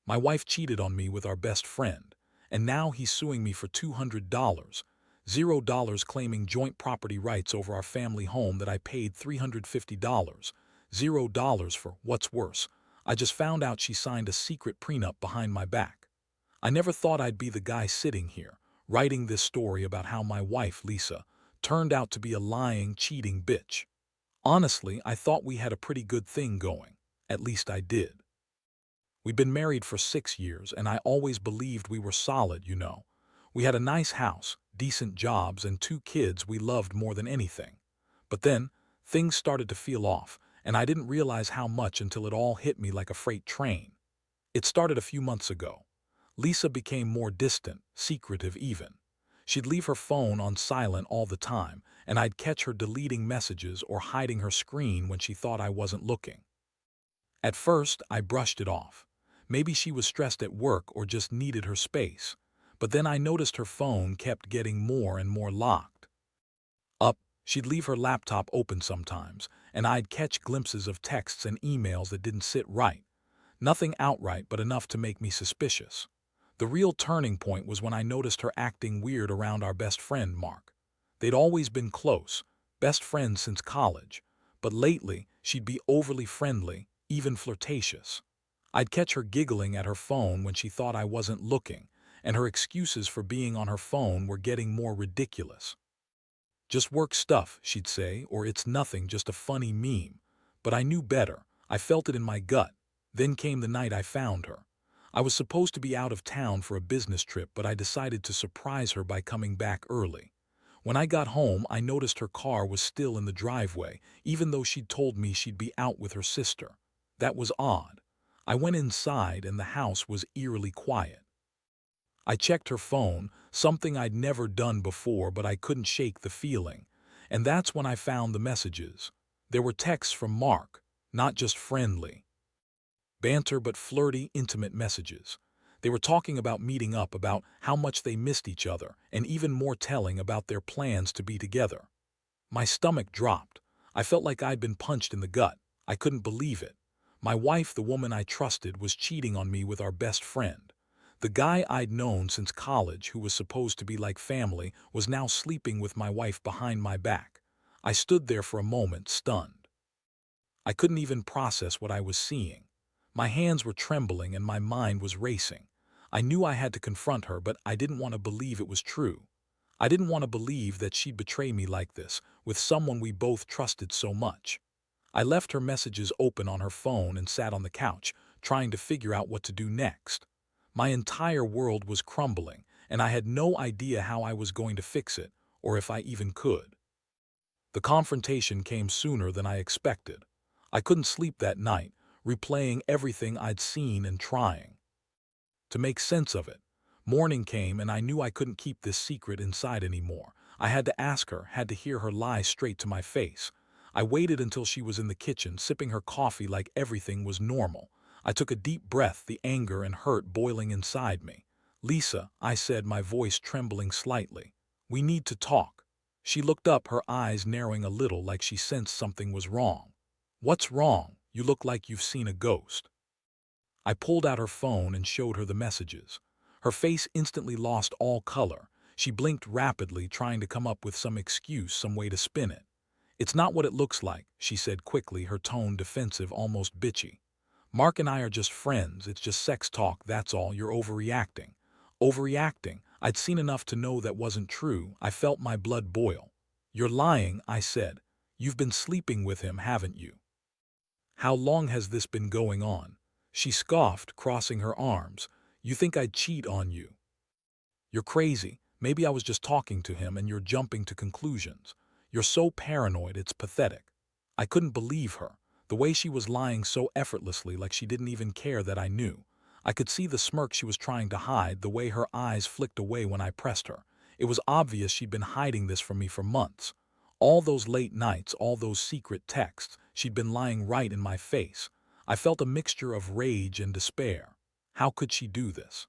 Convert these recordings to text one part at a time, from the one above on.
My wife cheated on me with our best friend, and now he's suing me for $200, $0 claiming joint property rights over our family home that I paid $350, $0 for. What's worse, I just found out she signed a secret prenup behind my back. I never thought I'd be the guy sitting here, writing this story about how my wife, Lisa, turned out to be a lying, cheating bitch. Honestly, I thought we had a pretty good thing going. At least I did. We'd been married for 6 years, and I always believed we were solid. We had a nice house, decent jobs, and 2 kids we loved more than anything. But then, things started to feel off, and I didn't realize how much until it all hit me like a freight train. It started a few months ago. Lisa became more distant, secretive even. She'd leave her phone on silent all the time, and I'd catch her deleting messages or hiding her screen when she thought I wasn't looking. At first, I brushed it off. Maybe she was stressed at work or just needed her space. But then I noticed her phone kept getting more and more locked. She'd leave her laptop open sometimes, and I'd catch glimpses of texts and emails that didn't sit right. Nothing outright, but enough to make me suspicious. The real turning point was when I noticed her acting weird around our best friend, Mark. They'd always been close, best friends since college, but lately she'd be overly friendly, even flirtatious. I'd catch her giggling at her phone when she thought I wasn't looking, and her excuses for being on her phone were getting more ridiculous. "Just work stuff," she'd say, or "it's nothing, just a funny meme." But I knew better. I felt it in my gut. Then came the night I found her. I was supposed to be out of town for a business trip, but I decided to surprise her by coming back early. When I got home, I noticed her car was still in the driveway, even though she'd told me she'd be out with her sister. That was odd. I went inside, and the house was eerily quiet. I checked her phone, something I'd never done before, but I couldn't shake the feeling. And that's when I found the messages. There were texts from Mark, not just friendly, banter but flirty, intimate messages. They were talking about meeting up, about how much they missed each other, and even more telling about their plans to be together. My stomach dropped. I felt like I'd been punched in the gut. I couldn't believe it. My wife, the woman I trusted, was cheating on me with our best friend. The guy I'd known since college, who was supposed to be like family, was now sleeping with my wife behind my back. I stood there for a moment, stunned. I couldn't even process what I was seeing. My hands were trembling and my mind was racing. I knew I had to confront her, but I didn't want to believe it was true. I didn't want to believe that she'd betray me like this, with someone we both trusted so much. I left her messages open on her phone and sat on the couch, trying to figure out what to do next. My entire world was crumbling, and I had no idea how I was going to fix it, or if I even could. The confrontation came sooner than I expected. I couldn't sleep that night, replaying everything I'd seen and trying to make sense of it. Morning came, and I knew I couldn't keep this secret inside anymore. I had to ask her, had to hear her lie straight to my face. I waited until she was in the kitchen, sipping her coffee like everything was normal. I took a deep breath, the anger and hurt boiling inside me. "Lisa," I said, my voice trembling slightly, "we need to talk." She looked up, her eyes narrowing a little, like she sensed something was wrong. "What's wrong? You look like you've seen a ghost." I pulled out her phone and showed her the messages. Her face instantly lost all color. She blinked rapidly, trying to come up with some excuse, some way to spin it. "It's not what it looks like," she said quickly, her tone defensive, almost bitchy. "Mark and I are just friends. It's just sex talk, that's all. You're overreacting." Overreacting? I'd seen enough to know that wasn't true. I felt my blood boil. "You're lying," I said. "You've been sleeping with him, haven't you?" "How long has this been going on?" She scoffed, crossing her arms. "You think I'd cheat on you? You're crazy. Maybe I was just talking to him and you're jumping to conclusions. You're so paranoid, it's pathetic." I couldn't believe her. The way she was lying so effortlessly, like she didn't even care that I knew. I could see the smirk she was trying to hide, the way her eyes flicked away when I pressed her. It was obvious she'd been hiding this from me for months. All those late nights, all those secret texts, she'd been lying right in my face. I felt a mixture of rage and despair. How could she do this?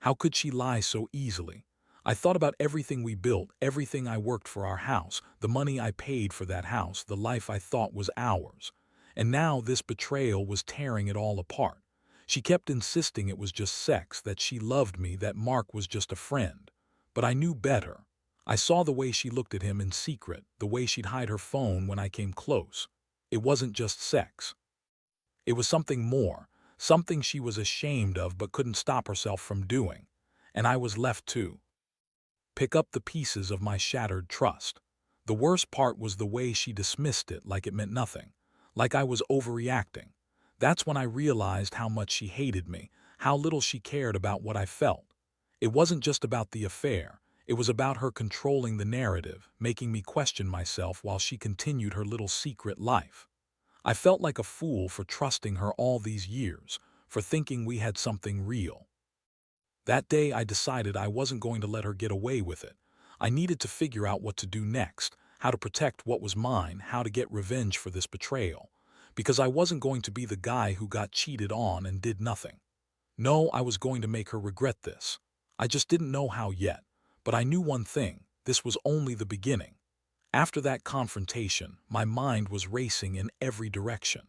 How could she lie so easily? I thought about everything we built, everything I worked for, our house, the money I paid for that house, the life I thought was ours. And now this betrayal was tearing it all apart. She kept insisting it was just sex, that she loved me, that Mark was just a friend. But I knew better. I saw the way she looked at him in secret, the way she'd hide her phone when I came close. It wasn't just sex. It was something more, something she was ashamed of but couldn't stop herself from doing. And I was left to pick up the pieces of my shattered trust. The worst part was the way she dismissed it like it meant nothing, like I was overreacting. That's when I realized how much she hated me, how little she cared about what I felt. It wasn't just about the affair, it was about her controlling the narrative, making me question myself while she continued her little secret life. I felt like a fool for trusting her all these years, for thinking we had something real. That day I decided I wasn't going to let her get away with it. I needed to figure out what to do next, how to protect what was mine, how to get revenge for this betrayal. Because I wasn't going to be the guy who got cheated on and did nothing. No, I was going to make her regret this. I just didn't know how yet. But I knew one thing: this was only the beginning. After that confrontation, my mind was racing in every direction.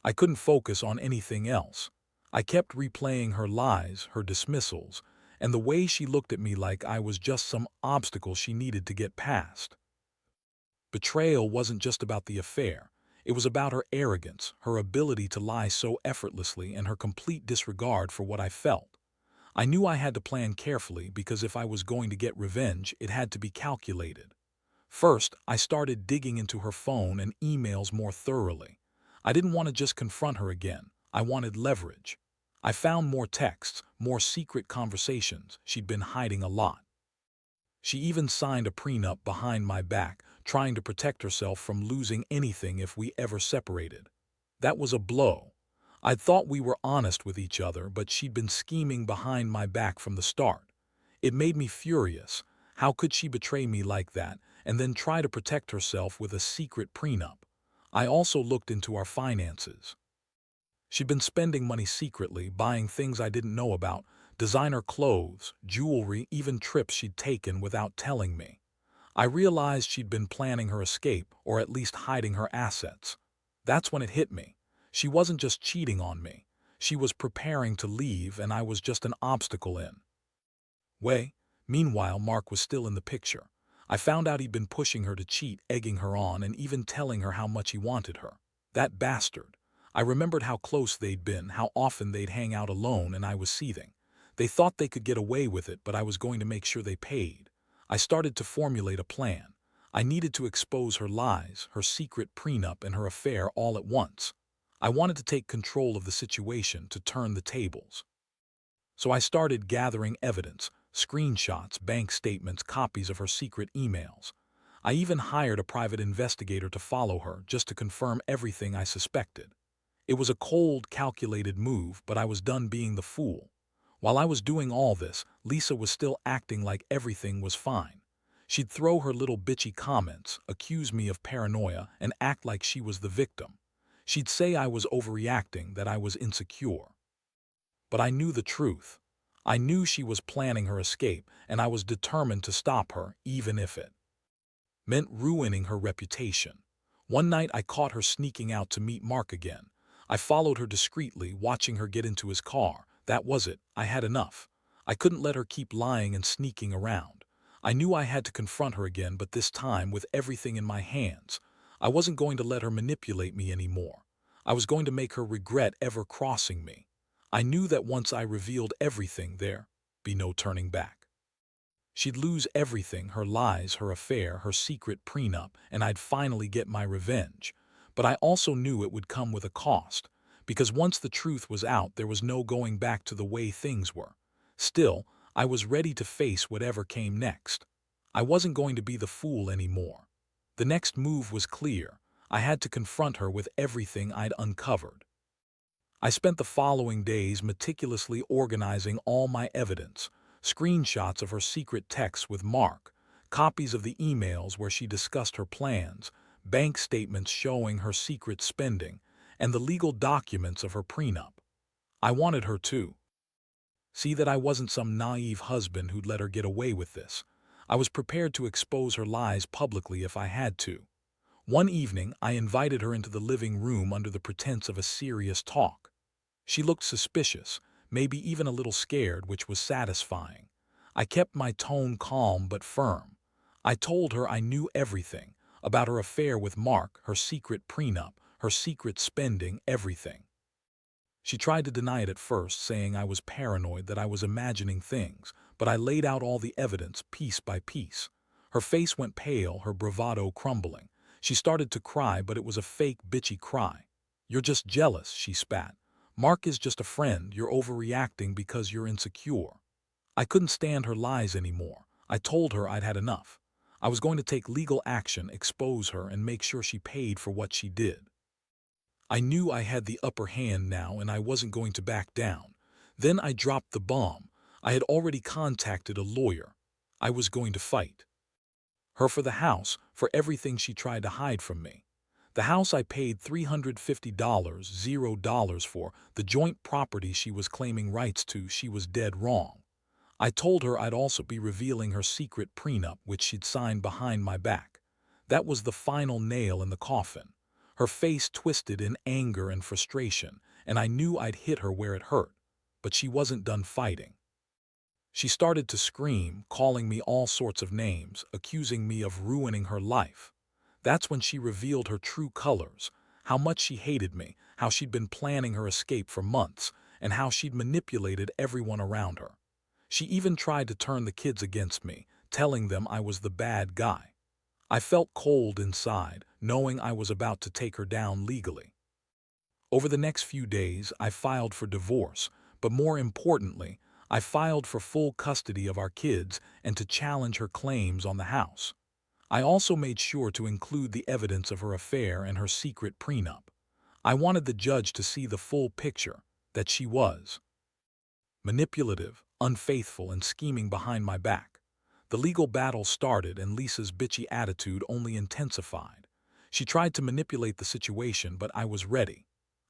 I couldn't focus on anything else. I kept replaying her lies, her dismissals, and the way she looked at me like I was just some obstacle she needed to get past. Betrayal wasn't just about the affair. It was about her arrogance, her ability to lie so effortlessly, and her complete disregard for what I felt. I knew I had to plan carefully because if I was going to get revenge, it had to be calculated. First, I started digging into her phone and emails more thoroughly. I didn't want to just confront her again. I wanted leverage. I found more texts, more secret conversations. She'd been hiding a lot. She even signed a prenup behind my back, trying to protect herself from losing anything if we ever separated. That was a blow. I'd thought we were honest with each other, but she'd been scheming behind my back from the start. It made me furious. How could she betray me like that, and then try to protect herself with a secret prenup? I also looked into our finances. She'd been spending money secretly, buying things I didn't know about, designer clothes, jewelry, even trips she'd taken without telling me. I realized she'd been planning her escape, or at least hiding her assets. That's when it hit me. She wasn't just cheating on me. She was preparing to leave, and I was just an obstacle in way. Meanwhile, Mark was still in the picture. I found out he'd been pushing her to cheat, egging her on, and even telling her how much he wanted her. That bastard. I remembered how close they'd been, how often they'd hang out alone, and I was seething. They thought they could get away with it, but I was going to make sure they paid. I started to formulate a plan. I needed to expose her lies, her secret prenup, and her affair all at once. I wanted to take control of the situation, to turn the tables. So I started gathering evidence, screenshots, bank statements, copies of her secret emails. I even hired a private investigator to follow her, just to confirm everything I suspected. It was a cold, calculated move, but I was done being the fool. While I was doing all this, Lisa was still acting like everything was fine. She'd throw her little bitchy comments, accuse me of paranoia, and act like she was the victim. She'd say I was overreacting, that I was insecure. But I knew the truth. I knew she was planning her escape, and I was determined to stop her, even if it meant ruining her reputation. One night I caught her sneaking out to meet Mark again. I followed her discreetly, watching her get into his car. That was it. I had enough. I couldn't let her keep lying and sneaking around. I knew I had to confront her again, but this time with everything in my hands. I wasn't going to let her manipulate me anymore. I was going to make her regret ever crossing me. I knew that once I revealed everything, there'd be no turning back. She'd lose everything: her lies, her affair, her secret prenup, and I'd finally get my revenge. But I also knew it would come with a cost, because once the truth was out, there was no going back to the way things were. Still, I was ready to face whatever came next. I wasn't going to be the fool anymore. The next move was clear. I had to confront her with everything I'd uncovered. I spent the following days meticulously organizing all my evidence: screenshots of her secret texts with Mark, copies of the emails where she discussed her plans, bank statements showing her secret spending, and the legal documents of her prenup. I wanted her to see that I wasn't some naive husband who'd let her get away with this. I was prepared to expose her lies publicly if I had to. One evening, I invited her into the living room under the pretense of a serious talk. She looked suspicious, maybe even a little scared, which was satisfying. I kept my tone calm but firm. I told her I knew everything about her affair with Mark, her secret prenup, her secret spending, everything. She tried to deny it at first, saying I was paranoid, that I was imagining things, but I laid out all the evidence piece by piece. Her face went pale, her bravado crumbling. She started to cry, but it was a fake, bitchy cry. "You're just jealous," she spat. "Mark is just a friend. You're overreacting because you're insecure." I couldn't stand her lies anymore. I told her I'd had enough. I was going to take legal action, expose her, and make sure she paid for what she did. I knew I had the upper hand now, and I wasn't going to back down. Then I dropped the bomb. I had already contacted a lawyer. I was going to fight her for the house, for everything she tried to hide from me. The house I paid $350, $0 for, the joint property she was claiming rights to. She was dead wrong. I told her I'd also be revealing her secret prenup, which she'd signed behind my back. That was the final nail in the coffin. Her face twisted in anger and frustration, and I knew I'd hit her where it hurt. But she wasn't done fighting. She started to scream, calling me all sorts of names, accusing me of ruining her life. That's when she revealed her true colors, how much she hated me, how she'd been planning her escape for months, and how she'd manipulated everyone around her. She even tried to turn the kids against me, telling them I was the bad guy. I felt cold inside, knowing I was about to take her down legally. Over the next few days, I filed for divorce, but more importantly, I filed for full custody of our kids and to challenge her claims on the house. I also made sure to include the evidence of her affair and her secret prenup. I wanted the judge to see the full picture, that she was manipulative, unfaithful, and scheming behind my back. The legal battle started, and Lisa's bitchy attitude only intensified. She tried to manipulate the situation, but I was ready.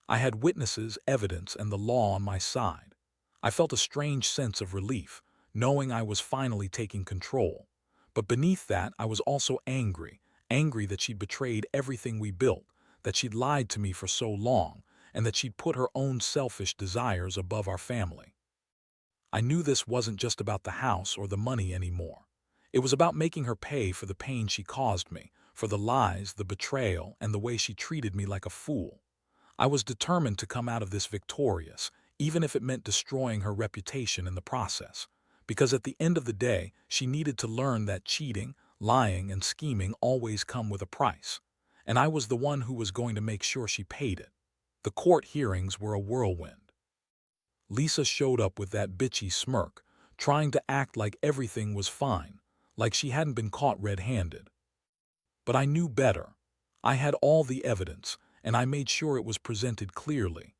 I had witnesses, evidence, and the law on my side. I felt a strange sense of relief, knowing I was finally taking control. But beneath that, I was also angry that she'd betrayed everything we built, that she'd lied to me for so long, and that she'd put her own selfish desires above our family. I knew this wasn't just about the house or the money anymore. It was about making her pay for the pain she caused me, for the lies, the betrayal, and the way she treated me like a fool. I was determined to come out of this victorious, even if it meant destroying her reputation in the process. Because at the end of the day, she needed to learn that cheating, lying, and scheming always come with a price. And I was the one who was going to make sure she paid it. The court hearings were a whirlwind. Lisa showed up with that bitchy smirk, trying to act like everything was fine, like she hadn't been caught red-handed. But I knew better. I had all the evidence, and I made sure it was presented clearly.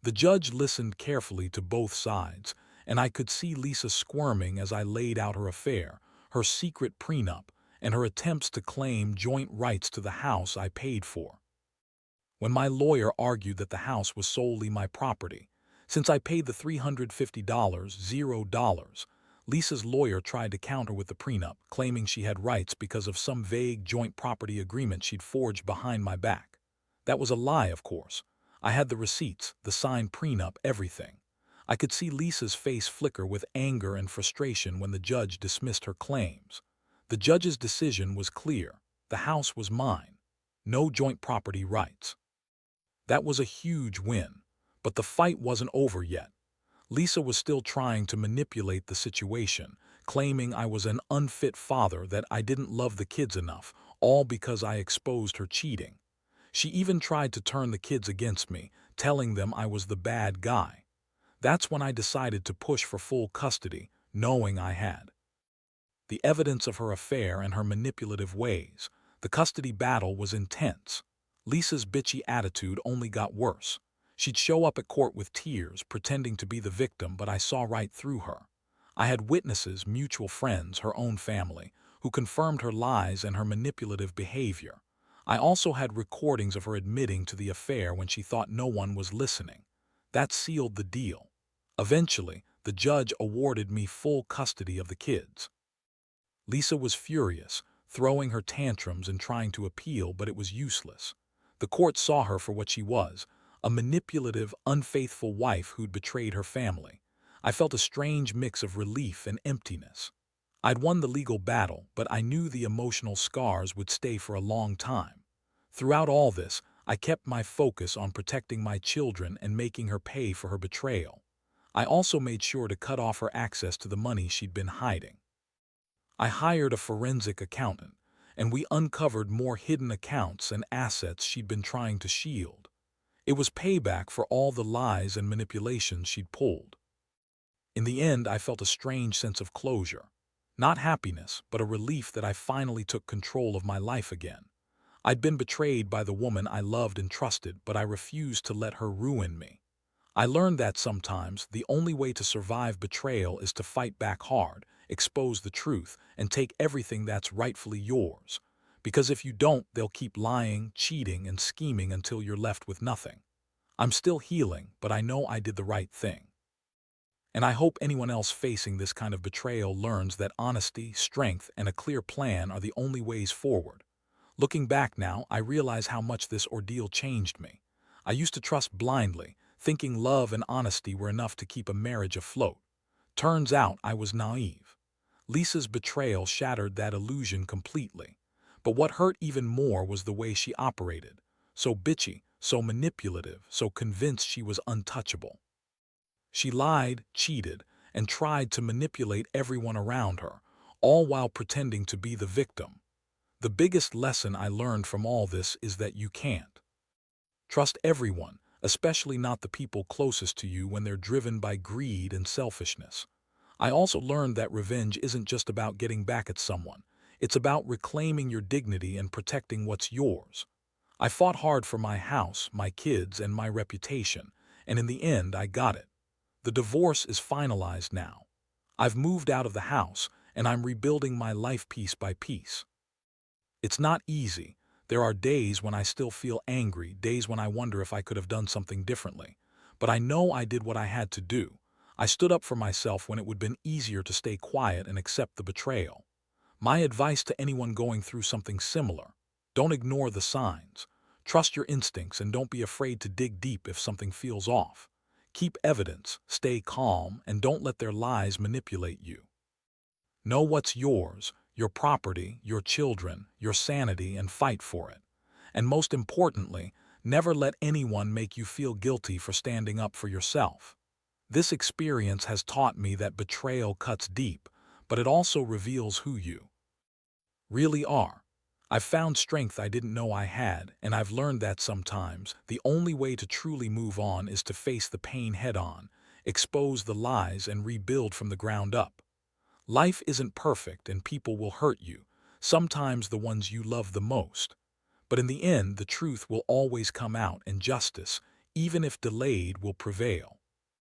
The judge listened carefully to both sides, and I could see Lisa squirming as I laid out her affair, her secret prenup, and her attempts to claim joint rights to the house I paid for. When my lawyer argued that the house was solely my property, since I paid the $350, $0, Lisa's lawyer tried to counter with the prenup, claiming she had rights because of some vague joint property agreement she'd forged behind my back. That was a lie, of course. I had the receipts, the signed prenup, everything. I could see Lisa's face flicker with anger and frustration when the judge dismissed her claims. The judge's decision was clear. The house was mine. No joint property rights. That was a huge win. But the fight wasn't over yet. Lisa was still trying to manipulate the situation, claiming I was an unfit father, that I didn't love the kids enough, all because I exposed her cheating. She even tried to turn the kids against me, telling them I was the bad guy. That's when I decided to push for full custody, knowing I had the evidence of her affair and her manipulative ways. The custody battle was intense. Lisa's bitchy attitude only got worse. She'd show up at court with tears, pretending to be the victim, but I saw right through her. I had witnesses, mutual friends, her own family, who confirmed her lies and her manipulative behavior. I also had recordings of her admitting to the affair when she thought no one was listening. That sealed the deal. Eventually, the judge awarded me full custody of the kids. Lisa was furious, throwing her tantrums and trying to appeal, but it was useless. The court saw her for what she was, a manipulative, unfaithful wife who'd betrayed her family. I felt a strange mix of relief and emptiness. I'd won the legal battle, but I knew the emotional scars would stay for a long time. Throughout all this, I kept my focus on protecting my children and making her pay for her betrayal. I also made sure to cut off her access to the money she'd been hiding. I hired a forensic accountant, and we uncovered more hidden accounts and assets she'd been trying to shield. It was payback for all the lies and manipulations she'd pulled. In the end, I felt a strange sense of closure. Not happiness, but a relief that I finally took control of my life again. I'd been betrayed by the woman I loved and trusted, but I refused to let her ruin me. I learned that sometimes the only way to survive betrayal is to fight back hard, expose the truth, and take everything that's rightfully yours. Because if you don't, they'll keep lying, cheating, and scheming until you're left with nothing. I'm still healing, but I know I did the right thing. And I hope anyone else facing this kind of betrayal learns that honesty, strength, and a clear plan are the only ways forward. Looking back now, I realize how much this ordeal changed me. I used to trust blindly, thinking love and honesty were enough to keep a marriage afloat. Turns out I was naive. Lisa's betrayal shattered that illusion completely. But what hurt even more was the way she operated. So bitchy, so manipulative, so convinced she was untouchable. She lied, cheated, and tried to manipulate everyone around her, all while pretending to be the victim. The biggest lesson I learned from all this is that you can't trust everyone, especially not the people closest to you when they're driven by greed and selfishness. I also learned that revenge isn't just about getting back at someone. It's about reclaiming your dignity and protecting what's yours. I fought hard for my house, my kids, and my reputation, and in the end I got it. The divorce is finalized now. I've moved out of the house, and I'm rebuilding my life piece by piece. It's not easy. There are days when I still feel angry, days when I wonder if I could have done something differently. But I know I did what I had to do. I stood up for myself when it would have been easier to stay quiet and accept the betrayal. My advice to anyone going through something similar: don't ignore the signs. Trust your instincts and don't be afraid to dig deep if something feels off. Keep evidence, stay calm, and don't let their lies manipulate you. Know what's yours, your property, your children, your sanity, and fight for it. And most importantly, never let anyone make you feel guilty for standing up for yourself. This experience has taught me that betrayal cuts deep, but it also reveals who you really are. I've found strength I didn't know I had, and I've learned that sometimes the only way to truly move on is to face the pain head-on, expose the lies, and rebuild from the ground up. Life isn't perfect and people will hurt you, sometimes the ones you love the most. But in the end, the truth will always come out and justice, even if delayed, will prevail.